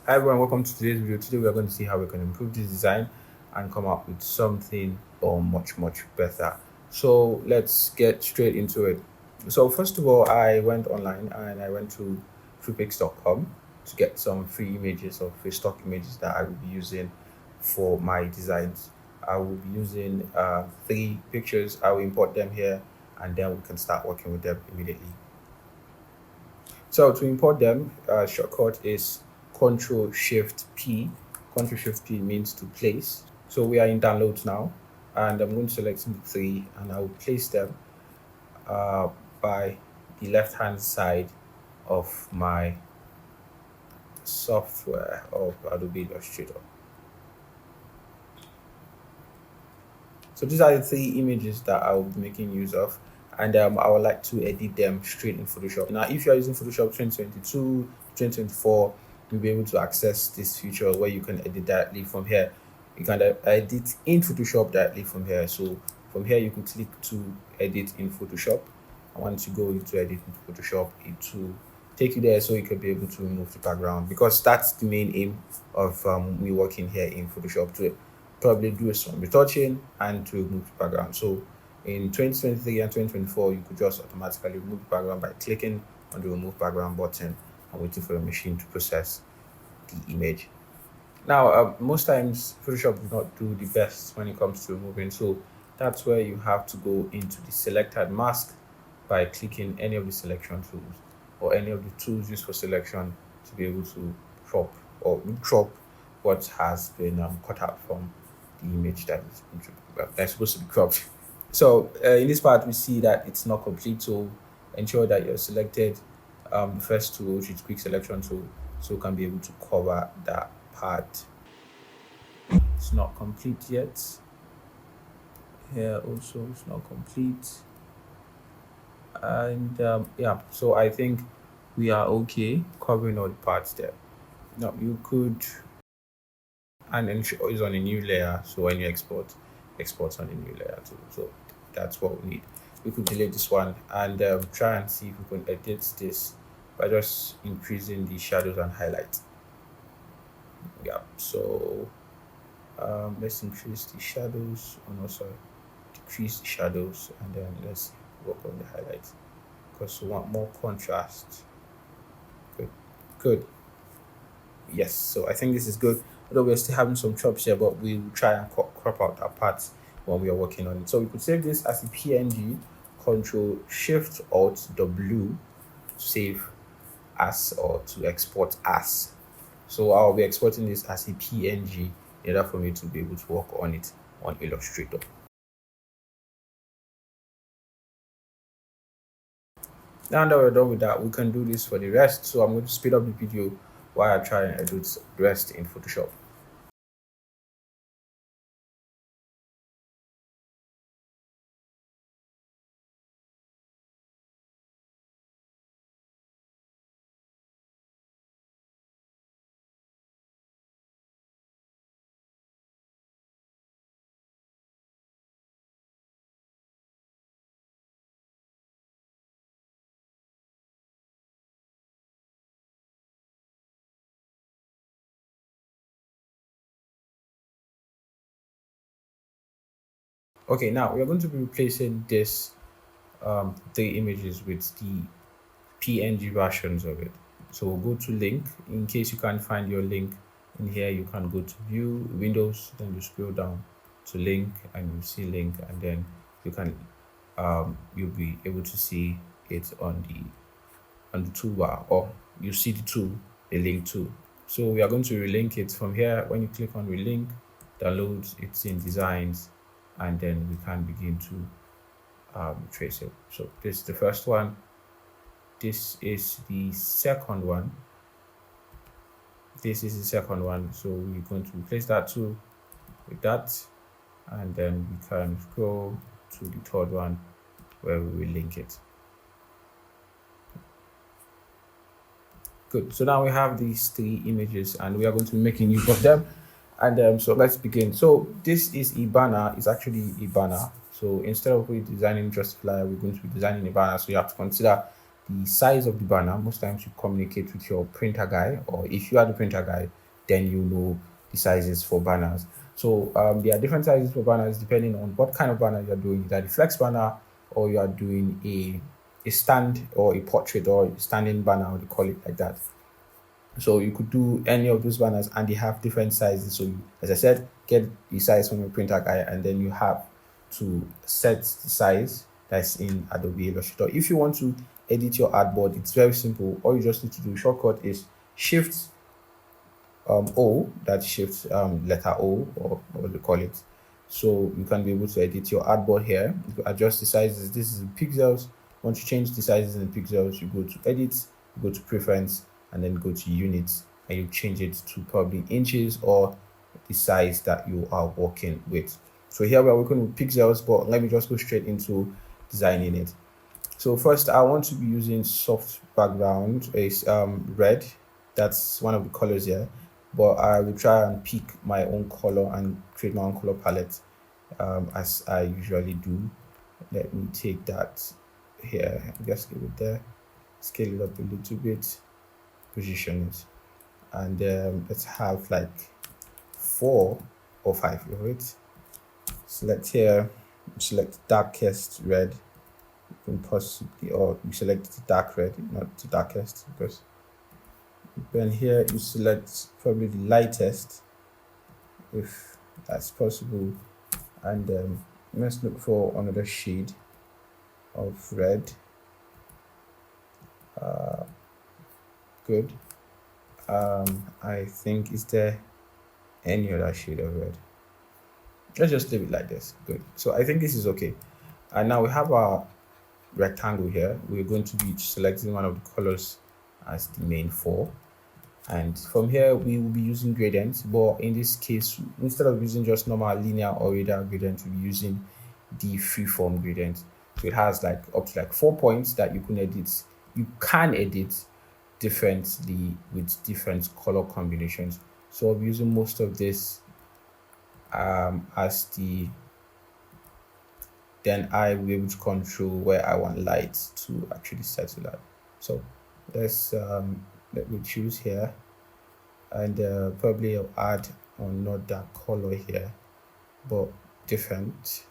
Hi everyone, welcome to today's video. Today we are going to see how we can improve this design and come up with something much better. So let's get straight into it. So first of all, I went online and I went to truepix.com to get some free images of free stock images that I will be using for my designs. I will be using three pictures. I will import them here and then we can start working with them immediately. So to import them, shortcut is Control Shift P. Control Shift P means to place. So we are in downloads now, and I'm going to select the three, and I will place them by the left-hand side of my software of Adobe Illustrator. So these are the three images that I will be making use of, and I would like to edit them straight in Photoshop. Now, if you are using Photoshop 2022, 2024, you'll be able to access this feature where you can edit directly from here. You can edit in Photoshop directly from here. So from here, you could click to edit in Photoshop. And once you go into edit in Photoshop, it will take you there so you can be able to remove the background, because that's the main aim of me working here in Photoshop, to probably do some retouching and to remove the background. So in 2023 and 2024, you could just automatically remove the background by clicking on the remove background button and waiting for the machine to process the image. Now, most times Photoshop does not do the best when it comes to removing, so that's where you have to go into the selected mask by clicking any of the selection tools or any of the tools used for selection to be able to crop what has been cut out from the image that's supposed to be cropped. So in this part, we see that it's not complete. So ensure that you're selected the first tool, which is quick selection tool, so you can be able to cover that part. It's not complete yet. Here also, it's not complete. And yeah, so I think we are okay covering all the parts there. Now you could, and ensure is on a new layer, so when you export on a new layer too. So that's what we need. We could delete this one and try and see if we can edit this by just increasing the shadows and highlights. Yeah, so let's increase the shadows and also decrease the shadows, and then let's work on the highlights because we want more contrast. Good. Yes, so I think this is good, although we're still having some chops here, but we will try and crop out that part when we are working on it. So we could save this as a PNG, Control Shift Alt W to save as or to export as. So I'll be exporting this as a PNG in order for me to be able to work on it on Illustrator. Now that we're done with that, we can do this for the rest. So I'm going to speed up the video while I try and edit the rest in Photoshop. Okay, now we are going to be replacing this the images with the PNG versions of it. So we'll go to link. In case you can't find your link in here, you can go to view, Windows, then you scroll down to link and you see link, and then you can you'll be able to see it on the toolbar, or you see the tool, the link tool. So we are going to relink it from here. When you click on relink, downloads, it's in designs, and then we can begin to trace it. So this is the first one. This is the second one. This is the second one. So we're going to replace that too with that, and then we can go to the third one where we will link it. Good. So now we have these three images and we are going to be making use of them. And so let's begin. So this is a banner. It's actually a banner. So instead of we designing just a flyer, we're going to be designing a banner. So you have to consider the size of the banner. Most times you communicate with your printer guy, or if you are the printer guy, then you know the sizes for banners. So there are different sizes for banners depending on what kind of banner you're doing. Either the flex banner, or you are doing a stand or a portrait or a standing banner, or they call it like that. So you could do any of those banners, and they have different sizes. So you, as I said, get the size from your printer guy, and then you have to set the size that's in Adobe Illustrator. If you want to edit your artboard, it's very simple. All you just need to do, shortcut is Shift O, that Shift letter O, or what you call it. So you can be able to edit your artboard here. You can adjust the sizes. This is in pixels. Once you change the sizes in pixels, you go to Edit, you go to Preference, and then go to Units, and you change it to probably inches or the size that you are working with. So here we are working with pixels, but let me just go straight into designing it. So first, I want to be using soft background, is red. That's one of the colors here, but I will try and pick my own color and create my own color palette, as I usually do. Let me take that here, just give it there, scale it up a little bit, position it, and let's have like 4 or 5 of it. Select here, select darkest red. You can possibly, or you select the dark red, not the darkest, because then here you select probably the lightest if that's possible, and let's look for another shade of red. Good. I think, is there any other shade of red? Let's just leave it like this. Good. So I think this is okay. And now we have our rectangle here. We're going to be selecting one of the colors as the main 4, and from here we will be using gradients, but in this case, instead of using just normal linear or radial gradient, we'll be using the freeform gradient. So it has like up to like 4 points that you can edit. You can edit differently with different color combinations. So I'll be using most of this as the, then I will be able to control where I want light to actually settle at. So let's let me choose here, and probably I'll add another color here, but different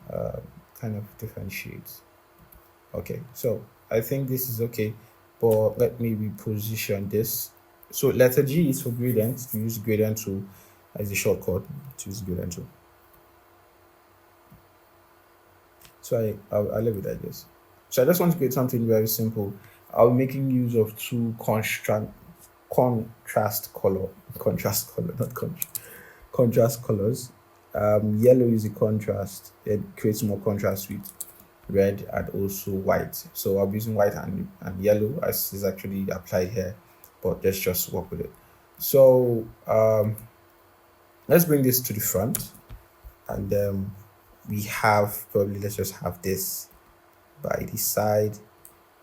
kind of different shades. Okay, so I think this is okay, but let me reposition this. So letter G is for gradient. To use gradient tool as a shortcut, to use gradient tool. So I'll leave it like this. So I just want to create something very simple. I'll be making use of 2 contrast colors. Yellow is a contrast. It creates more contrast with red and also white. So I'll be using white and yellow as is actually applied here, but let's just work with it. So let's bring this to the front, and we have probably, let's just have this by the side.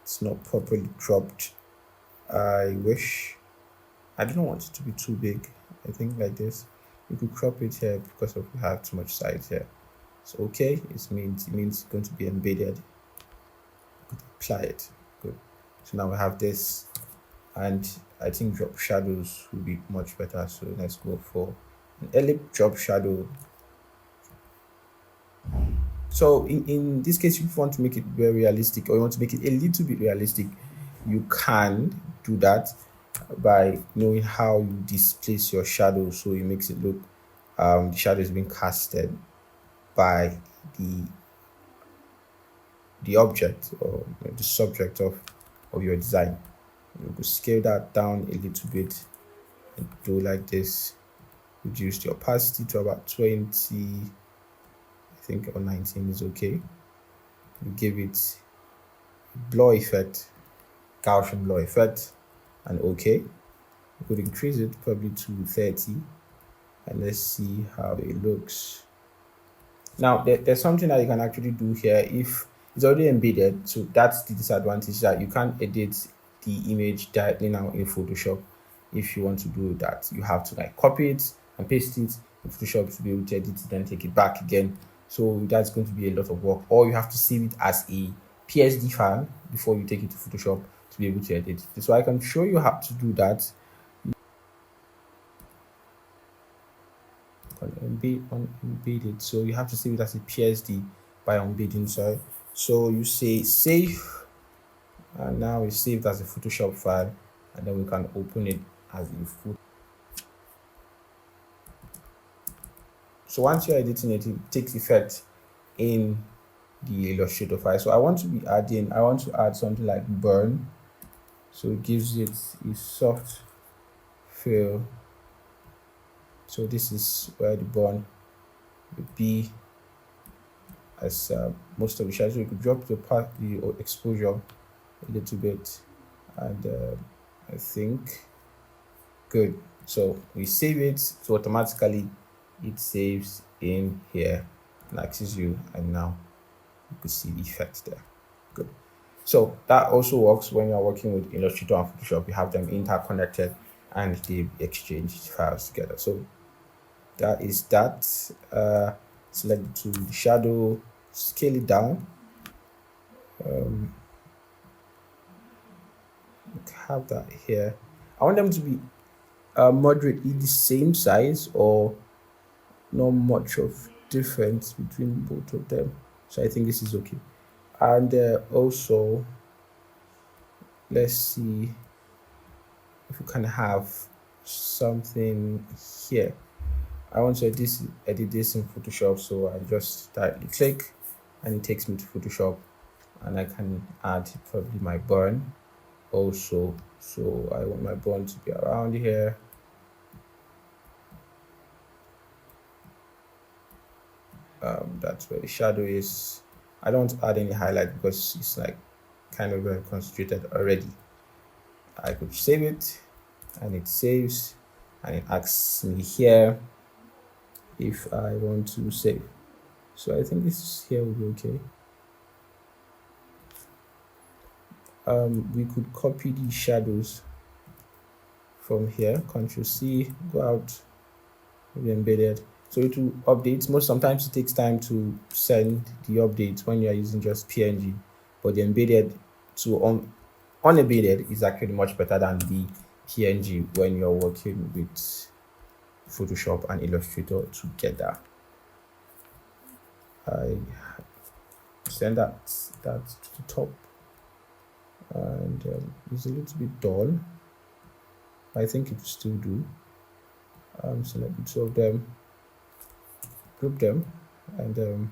It's not properly cropped. I wish, I don't want it to be too big. I think like this. You could crop it here because we have too much size here. So okay, it means it's going to be embedded. You could apply it. Good. So now we have this, and I think drop shadows will be much better. So let's go for an ellipse drop shadow. So in this case, if you want to make it very realistic, or you want to make it a little bit realistic, you can do that by knowing how you displace your shadow, so it makes it look the shadow is being casted by the object or the subject of your design. You could scale that down a little bit and do like this. Reduce the opacity to about 20, I think, or 19 is okay. You give it blur effect, Gaussian blur effect, and okay. You could increase it probably to 30, and let's see how it looks. Now there's something that you can actually do here. If it's already embedded, so that's the disadvantage, that you can't edit the image directly now in Photoshop. If you want to do that, you have to like copy it and paste it in Photoshop to be able to edit it, then take it back again. So that's going to be a lot of work, or you have to save it as a PSD file before you take it to Photoshop to be able to edit. So I can show you how to do that. Embed it. So you have to save it as a PSD by embedding. So you say save, and now it's saved as a Photoshop file, and then we can open it as a photo. So once you're editing it, it takes effect in the Illustrator file. So I want to add something like burn. So it gives it a soft feel. So this is where the burn would be, as most of the shadows. So you could drop the exposure a little bit, and I think good. So we save it, so automatically it saves in here and access you, and now you could see the effect there. Good. So that also works when you're working with Illustrator and Photoshop. You have them interconnected and they exchange files together. So that is that. Select to the shadow, scale it down. Have that here. I want them to be moderately the same size, or not much of difference between both of them. So I think this is okay. And also, let's see if we can have something here. I want to edit this in Photoshop, so I just directly click and it takes me to Photoshop, and I can add probably my burn also. So I want my burn to be around here. That's where the shadow is. I don't add any highlight because it's like kind of very concentrated already. I could save it, and it saves, and it asks me here if I want to save. So I think this here will be okay. We could copy the shadows from here, Ctrl C, go out, maybe embedded. So it will update. Sometimes it takes time to send the updates when you're using just PNG, but the embedded to unembedded is actually much better than the PNG when you're working with Photoshop and Illustrator together. I send that to the top, and it's a little bit dull. I think it will still do. Select the two of them, group them, and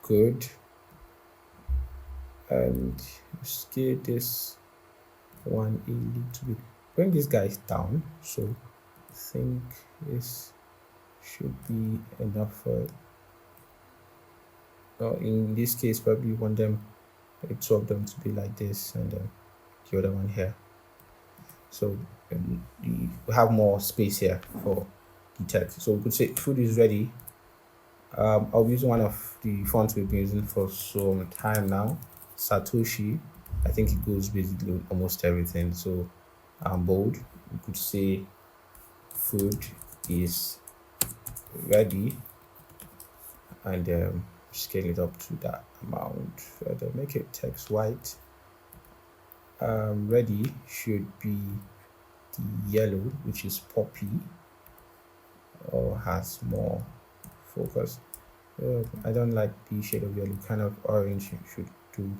good. And scale this one a little bit. Bring these guys down. So I think this should be enough for. In this case, probably you want them, two of them, to be like this, and the other one here. So we have more space here for the text. So we could say food is ready. I'll be using one of the fonts we've been using for some time now, Satoshi. I think it goes basically with almost everything. So bold, we could say food is ready, and scale it up to that amount. Further, make it text white. Ready should be the yellow, which is poppy, or has more focus. I don't like the shade of yellow. Kind of orange should do.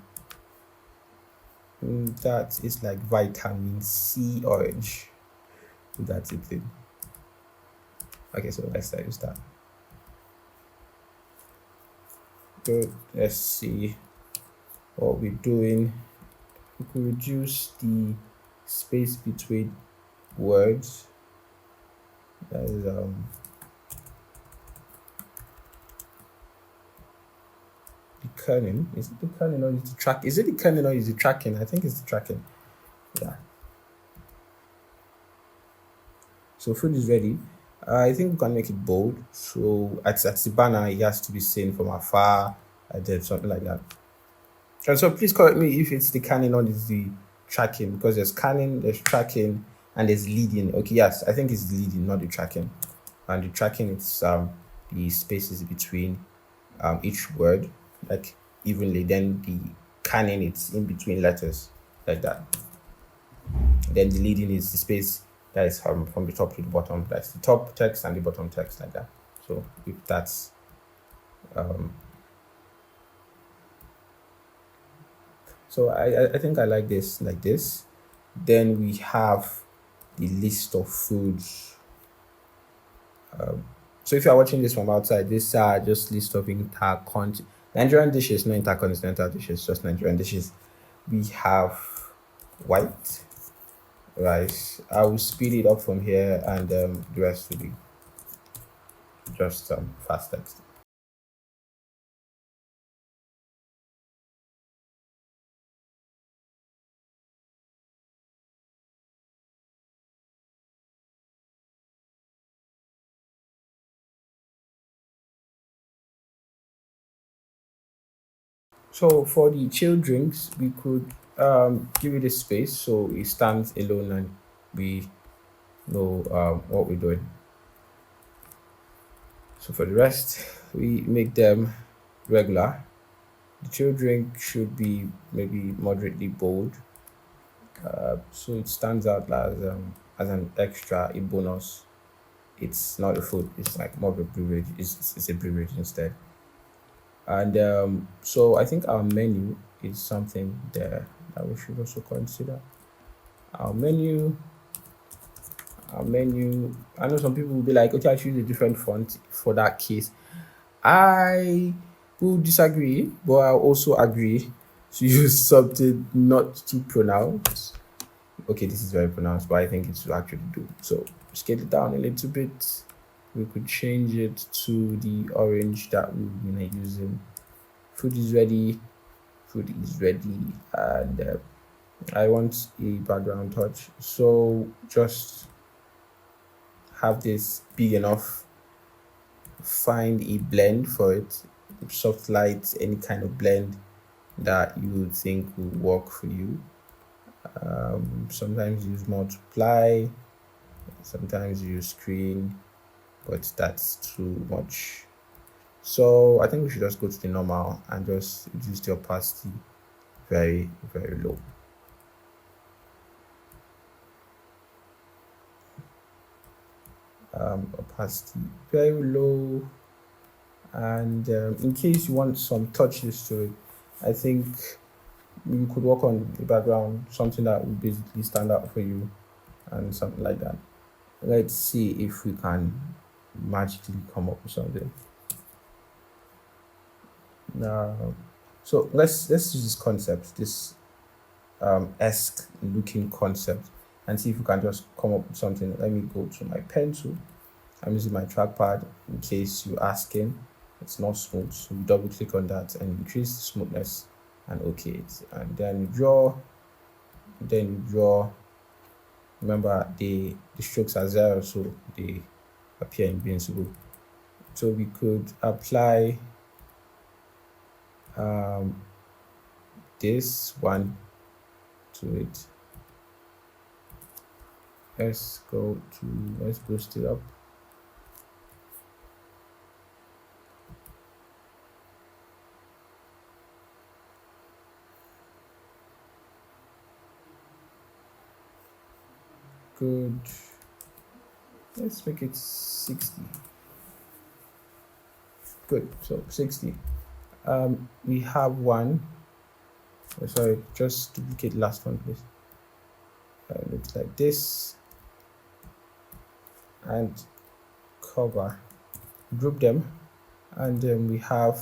That is like vitamin C orange. That's it then. Okay, so let's use that. Good. Let's see what we're doing. We could reduce the space between words. That is the kerning. Is it the kerning or is it the track? Is it the kerning or is it tracking? I think it's the tracking. Yeah. So food is ready. I think we can make it bold. So at the banner, it has to be seen from afar, and then something like that. And so please correct me if it's the canning or it's the tracking, because there's canning, there's tracking, and there's leading. Okay, yes, I think it's the leading, not the tracking. And the tracking, it's the the spaces between each word, like evenly. Then the canning it's in between letters, like that. Then the leading is the space that is from the top to the bottom. That's the top text and the bottom text, like that. So if that's so I think I like this like this. Then we have the list of foods. So if you are watching this from outside, these are just list of intercont Nigerian dishes, not intercontinental dishes, just Nigerian dishes. We have white rice. I will speed it up from here, and the rest will be just fast text. So for the chill drinks, we could give it a space so it stands alone and we know what we're doing. So for the rest, we make them regular. The chill drink should be maybe moderately bold, so it stands out as an extra, a bonus. It's not a food; it's like more of a beverage. It's a beverage instead. And so I think our menu is something there that we should also consider. Our menu, our menu. I know some people will be like, okay, I choose a different font for that case. I will disagree, but I also agree to use something not too pronounced. Okay, this is very pronounced, but I think it should actually do. So scale it down a little bit. We could change it to the orange that we've been using. Food is ready. Food is ready, and I want a background touch. So just have this big enough. Find a blend for it, soft light, any kind of blend that you think will work for you. Sometimes use multiply, sometimes use screen, but that's too much. So I think we should just go to the normal and just reduce the opacity very, very low. Opacity very low, and in case you want some touches to it, I think you could work on the background, something that will basically stand out for you and something like that. Let's see if we can magically come up with something. Now, so let's use this concept, this esque looking concept, and see if we can just come up with something. Let me go to my pencil. I'm using my trackpad in case you're asking. It's not smooth, so you double click on that and increase the smoothness and okay it. And then you draw, then you draw. Remember the strokes are zero, so they appear invincible. So we could apply um, this one to it. Let's boost it up. Good. Let's make it 60. Good. So 60. We have one. Oh, sorry, just duplicate last one, please. Looks like this. And cover. Group them. And then we have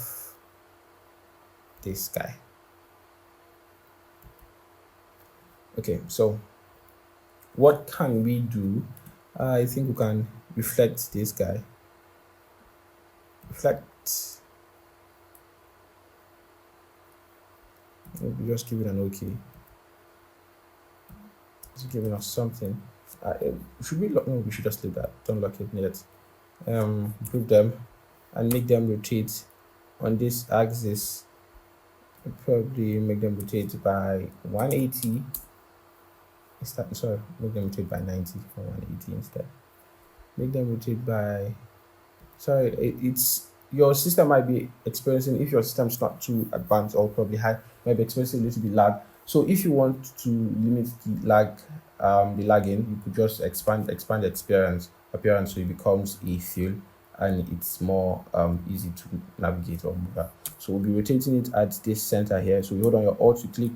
this guy. Okay, so what can we do? I think we can reflect this guy. Reflect. Maybe just give it an okay. It's giving us something. Should we lock? No, we should just leave that. Don't lock it yet. Group them and make them rotate on this axis. Probably make them rotate by 180. Sorry, make them rotate by 90 or 180 instead. Make them rotate by sorry, it's your system might be experiencing, if your system's not too advanced or probably high, might be experiencing a little bit lag. So if you want to limit the lagging, you could just expand the appearance so it becomes a fill and it's more easy to navigate or move at. So we'll be rotating it at this center here. So you hold on your alt, you click,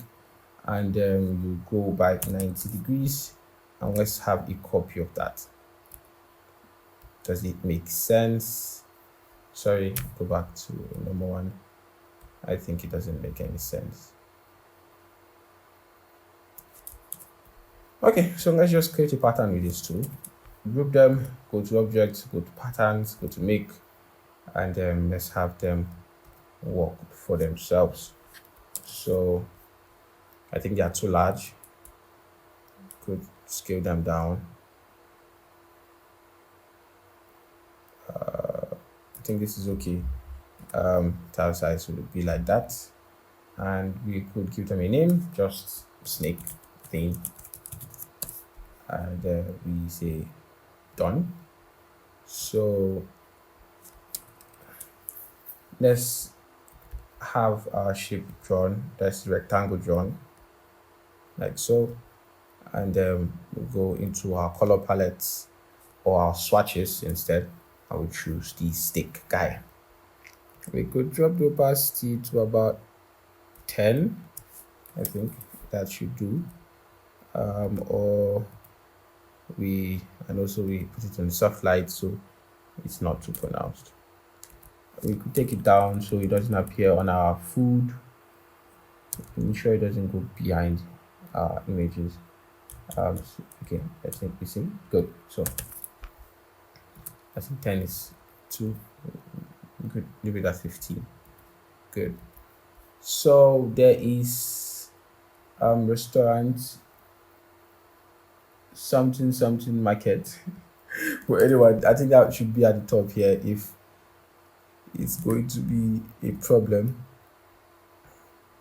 and then you go by 90 degrees, and let's have a copy of that. Does it make sense? Sorry, go back to number one. I think it doesn't make any sense. Okay, so let's just create a pattern with these two. Group them, go to objects, go to patterns, go to make, and then let's have them work for themselves. So I think they are too large. Could scale them down. I think this is okay. Tile size will be like that, and we could give them a name, just snake thing, and we say done. So let's have our shape drawn, that's rectangle drawn like so, and we'll go into our color palettes or our swatches instead. I will choose the stick guy. We could drop the opacity to about 10. I think that should do. Or we also put it on soft light so it's not too pronounced. We could take it down so it doesn't appear on our food. Make sure it doesn't go behind our images. Okay, I think we see good. So I think 10 is too good. Leave it at 15. Good. So there is restaurant something market. For anyone, I think that should be at the top here if it's going to be a problem.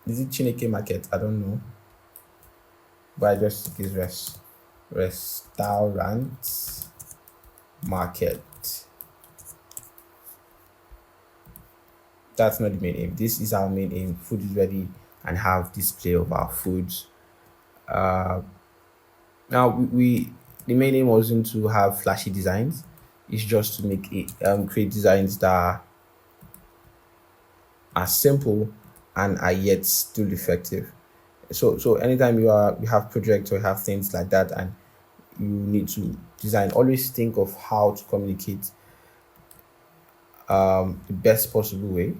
Is it Chineke market? I don't know, but I just think it's restaurant market. That's not the main aim. This is our main aim. Food is ready and have display of our foods. Now the main aim wasn't to have flashy designs. It's just to make it create designs that are simple and are yet still effective. So anytime you have projects or have things like that and you need to design, always think of how to communicate the best possible way,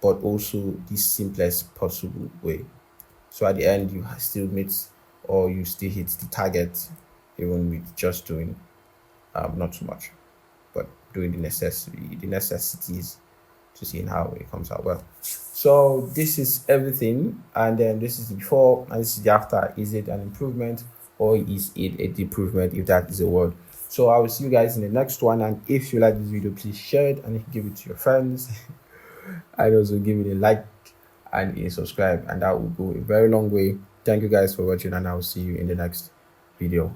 but also the simplest possible way. So at the end, you still meet or you still hit the target, even with just doing not too much, but doing the necessities to see how it comes out well. So this is everything, and then this is the before and this is the after. Is it an improvement or is it a improvement, if that is a word? So I will see you guys in the next one, and if you like this video, please share it and give it to your friends. And also give it a like and a subscribe, and that will go a very long way. Thank you guys for watching, and I will see you in the next video.